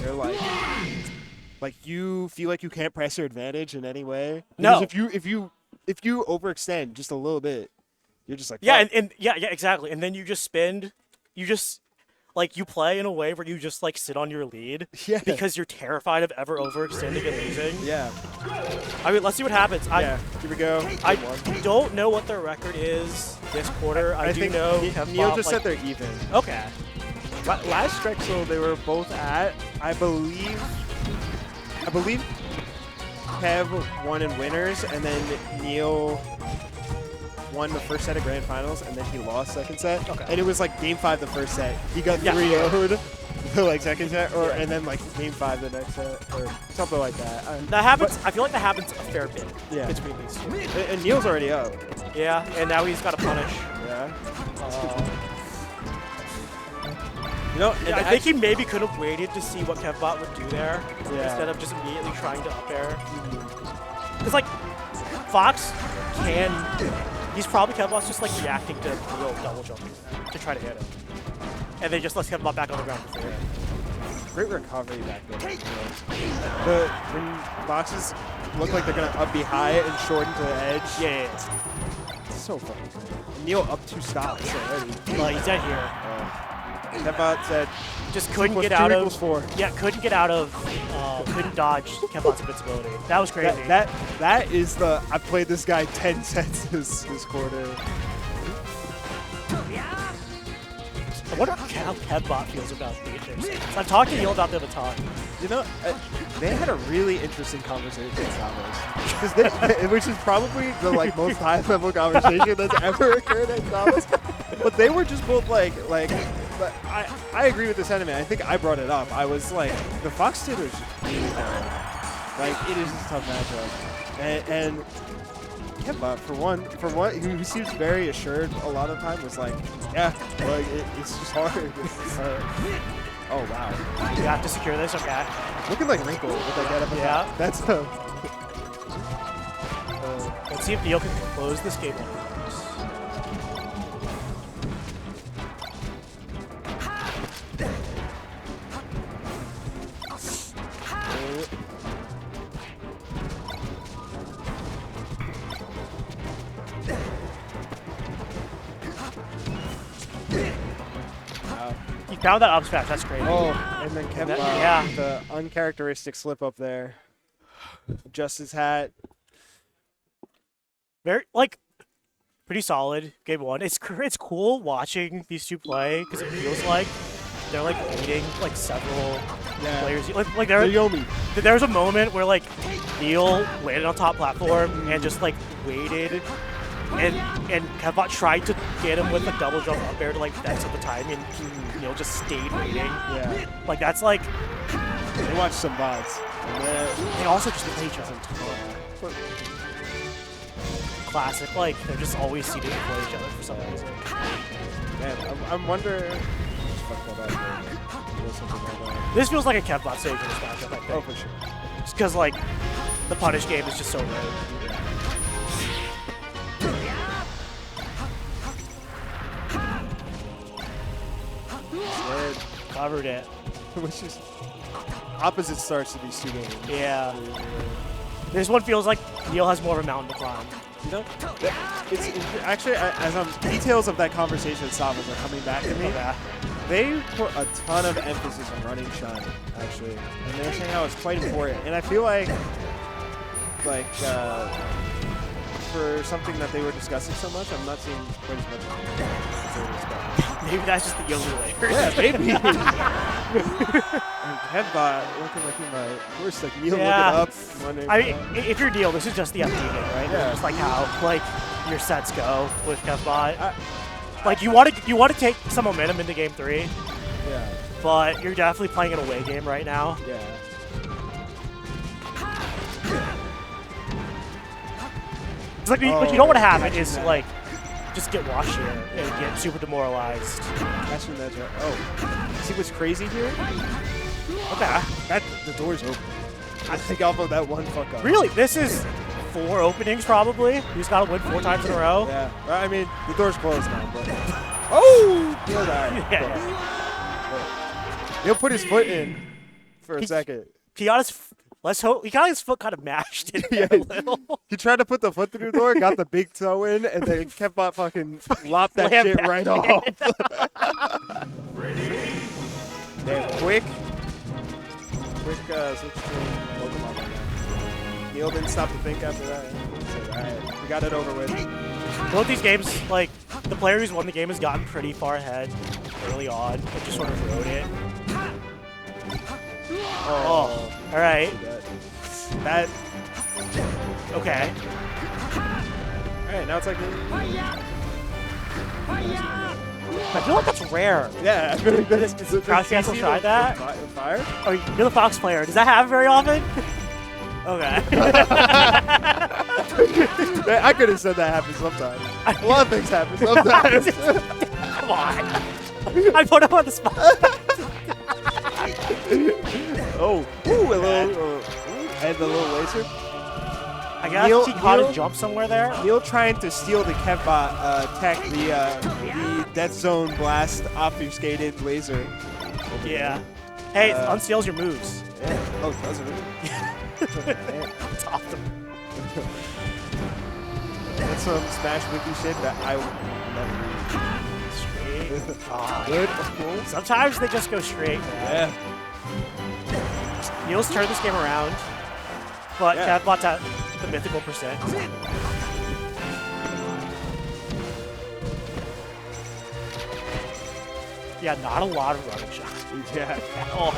They're like you feel like you can't press your advantage in any way. No. Because if you overextend just a little bit, you're just like, yeah, and yeah, exactly. And then you just spend, like you play in a way where you just like sit on your lead Yeah. because you're terrified of ever overextending and losing. Yeah. I mean, let's see what happens. Yeah. Here we go. I don't know what their record is this quarter. I do think know Neil just said they're even. Okay. Last Drexel, they were both at, I believe Kev won in winners, and then Neil won the first set of grand finals, and then he lost second set. Okay. And it was like game 5 the first set. He got 3-0'd the like second set, and then like game 5 the next set, or something like that. That happens. I feel like that happens a fair bit between these two. And Neil's already up. Yeah, and now he's got to punish. Yeah. I think he maybe could have waited to see what Kevbot would do there instead of just immediately trying to up air. Because like Fox he's probably Kevbot's just like reacting to real double jumping to try to hit him, and they just let Kevbot back on the ground for free. Great recovery back there. When boxes look like they're gonna up be high and shorten to the edge. Yeah. It's so fucking good. Neil up 2 stops already. Well, he's dead here. Kevbot said just couldn't get out of. Couldn't get out of. Couldn't dodge Kevbot's invincibility. That was crazy. That is the. I played this guy 10 sets this quarter. I wonder how Kevbot feels about being. I've talked to Neil about them a ton. You know, they had a really interesting conversation at Savos, which is probably the like most high-level conversation that's ever occurred at Savos. But they were just both like. But I agree with the sentiment. I think I brought it up. I was like, the Fox Titter is just really hard. Like, it is just a tough matchup. And Kevbot, for one, who seems very assured a lot of the time, was like, yeah, like, it's just hard. Oh, wow. You have to secure this? Okay. Looking like Wrinkle with that get up. Yeah. That's let's see if Neil can close this game. He found that up smash. That's crazy. Oh, and then Kevbot, the uncharacteristic slip up there. Adjust his hat. Very pretty solid game 1. It's cool watching these two play because it feels like they're like leading like several players. Like there was a moment where like Neil landed on top platform and just like waited. And Kevbot tried to get him with a double jump up air to like vex at the time, and Neil just stayed waiting. Yeah. Like that's like they watched some VODs. And they also just play each other. Classic. Like they're just always seeding to play each other for some reason. Man, I'm wondering. This feels like a Kevbot stage in this matchup, I think. Oh, for sure. Just because like the punish game is just so good. Covered it. Which is opposite starts to these two games. Yeah. This one feels like Neil has more of a mountain to climb. You know, it's actually, as details of that conversation with Savos are coming back to me, they put a ton of emphasis on running shine, actually. And they're saying how it's quite important. And I feel like for something that they were discussing so much, I'm not seeing quite as much as they were discussing. Maybe that's just the younger layer. Yeah, maybe. And Kevbot looking like he might. Of course, like Neil looking up. I mean, if you're Neil, this is just the FD game, right? Yeah. Just like how like your sets go with Kevbot. Like you want to take some momentum into game 3. Yeah. But you're definitely playing an away game right now. Yeah. It's like what you don't want to happen is like just get washed here and get super demoralized. That's when that's right. Oh, see what's crazy here? Okay. The door's open. I think I'll vote that one fuck up. Really? This is 4 openings probably? You just gotta win 4 times in a row? Yeah. I mean, the door's closed now, but... Oh! He'll die. Yeah. He'll put his foot in for a second. He got his. Let's hope he got his foot kind of mashed in there a little. He tried to put the foot through the door, got the big toe in, and then Kevbot fucking lopped that shit right off. Damn, quick switch to Pokemon right now. Neil didn't stop to think after that. He said, alright, we got it over with. Both these games, like, the player who's won the game has gotten pretty far ahead early on. It just sort of rode it. Oh, alright. That. Okay. Alright, now it's like. I feel like that's rare. Yeah, I feel like that is. Crouch cancel try that? Fire? Oh, you're the Fox player. Does that happen very often? Okay. I could have said that happens sometimes. A lot of things happen sometimes. Come on. I put him on the spot. Oh, ooh, a little, and the little laser. I guess he caught a jump somewhere there. Neil trying to steal the Kevbot tech, the Death Zone Blast obfuscated laser. Yeah. Hey, it unseals your moves. Yeah. Oh, does it really? It's awesome. That's some Smash Wiki shit that I would never Straight. Oh, good. Cool. Sometimes they just go straight. Yeah. Neil's turned this game around, but Kevbot's at the mythical percent. Yeah, not a lot of running shots. Yeah. Oh.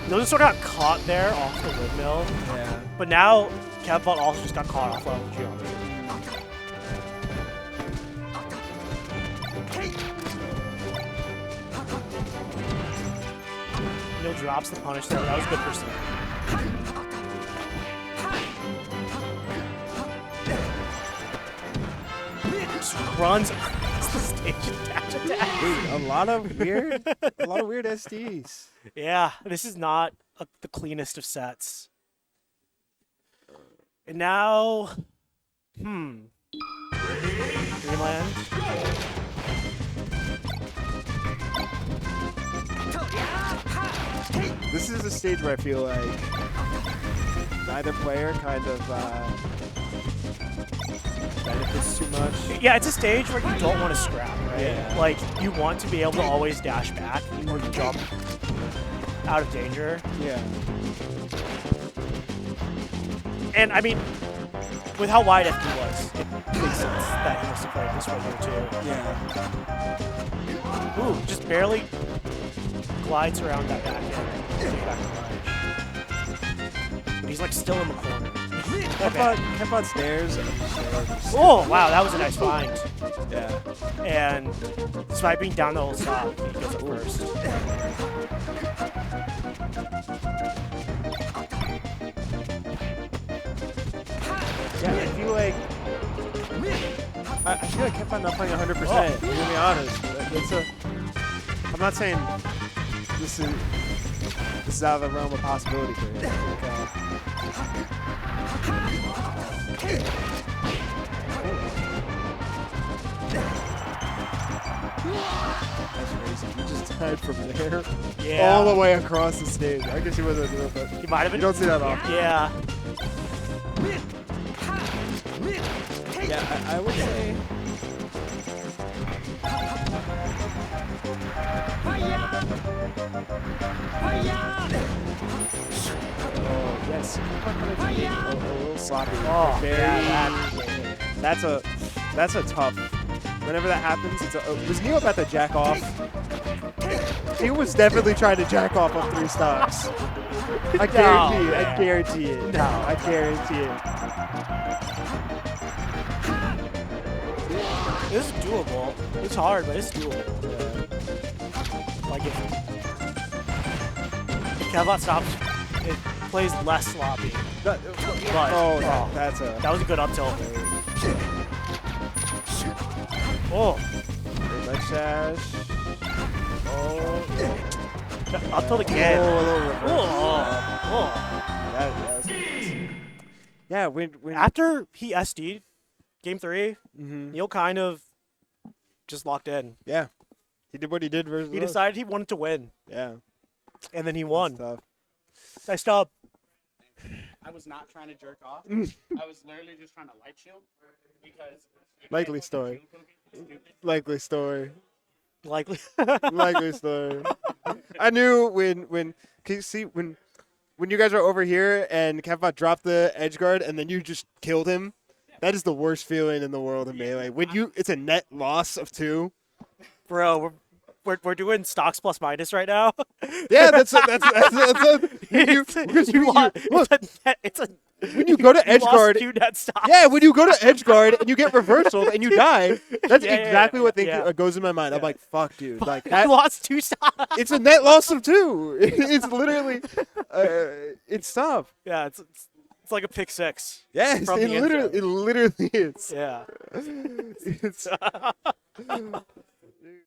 Neil just sort of got caught there off the windmill. Yeah. But now Kevbot also just got caught off of geometry. Neil drops the punish there. That was good percent. Just runs across the stage and dash attack. Dude, a lot of weird SDs. Yeah, this is not the cleanest of sets. And now, Greenland. This is a stage where I feel like neither player kind of benefits too much. Yeah, it's a stage where you don't want to scrap, right? Yeah. Like, you want to be able to always dash back or jump out of danger. Yeah. And, I mean, with how wide FD was, it makes sense that he must have played this right here, too. Yeah. Ooh, just barely glides around that back end. Back but he's, like, still in the corner. Kevbot stairs. Oh, wow, that was a nice find. Yeah. And despite being down the whole stop, he goes up first. Yeah, I feel like Kevbot not playing 100%. To be honest, I'm not saying this is out of the realm of possibility for him. That's crazy. He just died from there all the way across the stage. I guess he wasn't doing it, but he might have been. You don't see that often. Yeah. Yeah, I would say. Oh, yes. A little sloppy. Oh, that's a tough. Whenever that happens, was Neil about to jack off? He was definitely trying to jack off on 3 stocks. I guarantee it. I guarantee it. No. I guarantee it. This is doable. It's hard, but it's doable. Like if Kevbot stops, it plays less sloppy. That was a good up tilt. Oh. Great ledge dash. Oh. Up tilt again. Oh, a little reverse. Oh. That was nice. Yeah, when after he SD'd, Game 3, Neil kind of just locked in. Yeah. He did what he did versus He us. decided he wanted to win. Yeah. And then he won. Tough. Nice job. I was not trying to jerk off. I was literally just trying to light shield because. Likely story. Likely story. Likely. Likely story. I knew when can you see when you guys are over here and Kevbot dropped the edge guard and then you just killed him. That is the worst feeling in the world in Melee. When it's a net loss of 2. Bro, we're doing stocks plus minus right now. Yeah, that's when you go to edge guard. Yeah, when you go to edge guard and you get reversal and you die, that's exactly what goes in my mind. I'm like, fuck, dude. Like I lost 2 stocks. It's a net loss of 2. It's literally, it's tough. Yeah, it's like a pick 6. Yes, it literally is. Yeah. It's